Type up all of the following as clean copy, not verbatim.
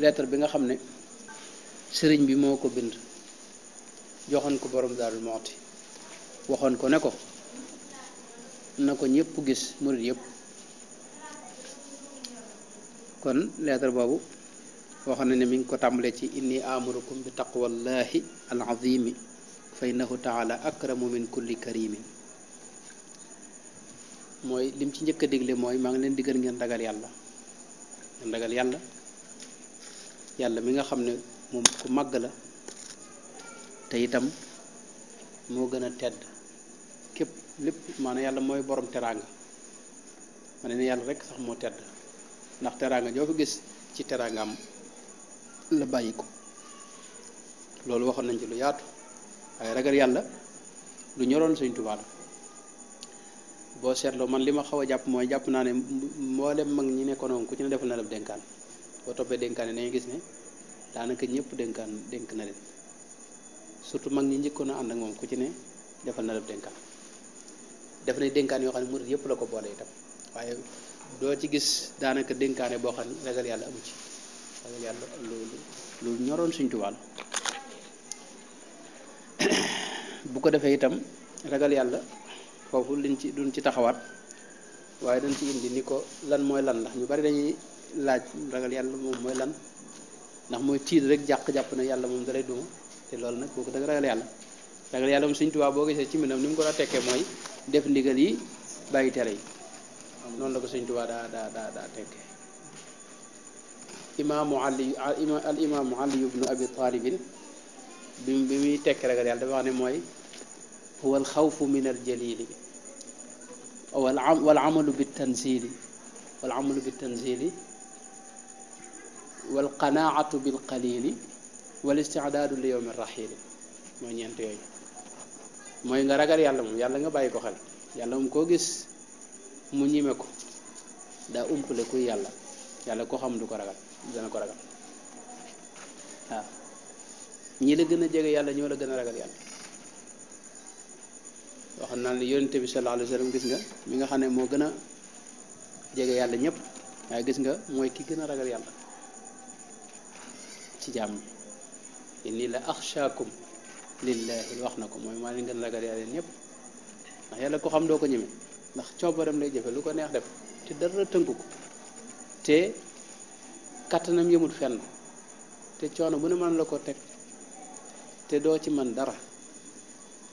lettre bi nga xam ne sëriñ bi moo ko bind joxoon ko borom Daarul Muxti waxoon ko ne ko na ko ñëpp gis murid yëpp. kon lettre boobu waxoon na ne mi ngi ko tàmbalee ci inni amurukum bi taqwallahi al azimi fa innahu taala akramu min kulli karimin. mooy lim ci njëkk a digle mooy maa ngi leen digal ngeen ragal yàlla ngeen ragal yàlla yàlla mi nga xam ne moom ku màgg la te itam moo gën a tedd képp lépp maanaam yàlla mooy borom teraanga ma ne yàlla rek sax moo tedd ndax teraanga joo fi gis ci teraangaam la bàyyi ko. loolu waxoon nañ ci lu yaatu waaye ragal yàlla lu ñoroon Sëñ Tuubaa la. boo seetloo man li ma xaw a jàpp mooy jàpp naa ne mboolem mag ñi nekkoon ku ci ne defal na la dénkaan boo toppee dénkaan yi dañuy gis ne daanaka ñëpp dénk na leen surtout mag ñi njëkkoon a ànd ak moom ku ci ne defal na la dénkaan def nañ dénkaan yoo xam ne murid yëpp la ko boole itam waaye doo ci gis daanaka dénkaane boo xam ne ragal yàlla amu ci ragal yàlla lu ñoroon Sëñ Tuubaa la. bu ko defee itam ragal yàlla foofu duñ ci taxawaat waaye dañ ci indi ni ko lan mooy lan ndax ñu bari dañuy laaj ragal yàlla moom mooy lan ndax mooy tiit rek jàpp na yàlla moom dalay duma te loolu nag boo ko dëgg ragal yàlla moom Sëñ Tuubaa boo gisee ci mbindam ni mu ko daa tekkee mooy def ndigal yi bàyyi tere yi noonu la ko Sëñ Tuubaa daa tekkee. al imaamu Ali ibnu Abi Talibin bi muy tekki ragal yàlla dafa wax ne mooy huwa alxawfu min aljalili wal amalu bitanzili wal qanaatu bil qalili wal istidaadu li yowmi raxili mooy ñeent yooyu. mooy nga ragal yàlla moom yàlla nga bàyyi ko xel yàlla moom koo gis mu ñime ko daa umpale kuy yàlla ko xam du ko ragal dana ko ragal waaw ñi la gën a jege yàlla ñoo la gën a ragal yàlla. waxoon naa ne yonente bi sallallahu alayhi wa sallam gis nga mi nga xam ne moo gën a jege yàlla ñëpp waaye gis nga mooy ki gën a ragal yàlla ci jaam ñi inni la axshaakum lillahi wax na ko mooy maa leen gën a ragal yàlla ñëpp ndax yàlla ko xam doo ko ñeme ndax coobaram lay jëfe lu ko neex def te dara tënku ko te kattanam yëmut fenn te coono bu ne mën la ko teg te doo ci mën dara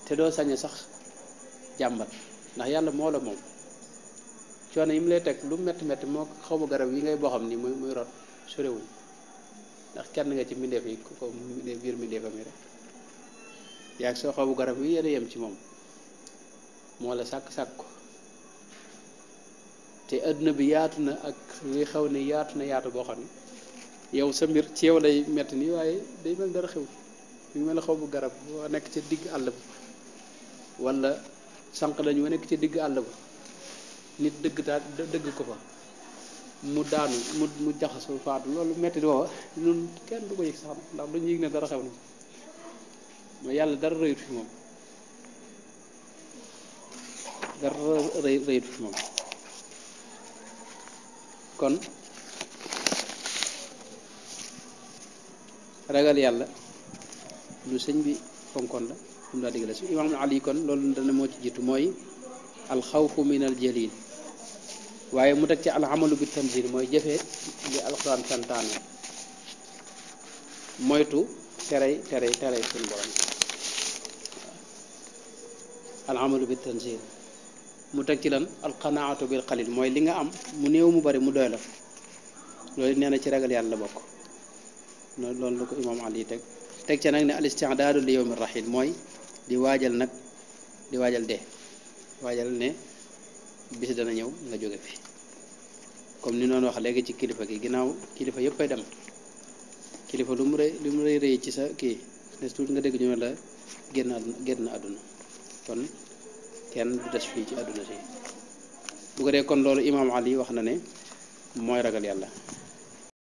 te doo sañe sax jàmbat ndax yàlla moo la moom coono yi mu lay teg lu metti moo xaw ma garab yi ngay boo xam ni muy rot sorewuñ ndax kenn nga ci mbindeef yi ko biir mbindeefam yi rek yaag soo xaw bu garab yi yéen a yem ci moom moo la sàkk ko te adduna bi yaatu na ak li xaw ne yaatu boo xam ne yow sa mbir ci yow lay metti nii waaye day mel dara xew fi mel xaw bu garab boo nekk ca digg àll ba wala sànq lañu wa nekk ci digg àll ba nit dëgg ko fa mu daanu mu jaxasoo faatu loolu metti woo ñun kenn du ko yëg sax ndax duñu yëg ne dara xew na ma yàlla dara rëyut fi moom kon ragal yàlla lu sëñ bi fonkoon la mu daa digale su imaam Ali kon loolu dana moo ci jiitu mooy alxawfu min aljalil waaye mu teg ci alamalu bi tanzil mooy jëfe li alquran santaane moytu terey suñu borom alamalu bi tanzil mu teg ci lan alqanaatu bil qalil mooy li nga am mu néew mu bari mu doy la loolu nee na ci ragal yàlla bokk loolu la ko imaam Ali teg ca nag ne al istidaadu li yawmi rahil mooy di waajal dee waajal ne bis dana ñëw nga jóge fi comme ni noonu wax léegi ci kilifa gi ginnaaw kilifa yëpp ay dem kilifa lu mu rëy ci sa kii ne tuuti nga dégg ñu ne la génn àdduna kon kenn du des fii ci àdduna si bu ko dee kon loolu imaam Ali wax na ne mooy ragal yàlla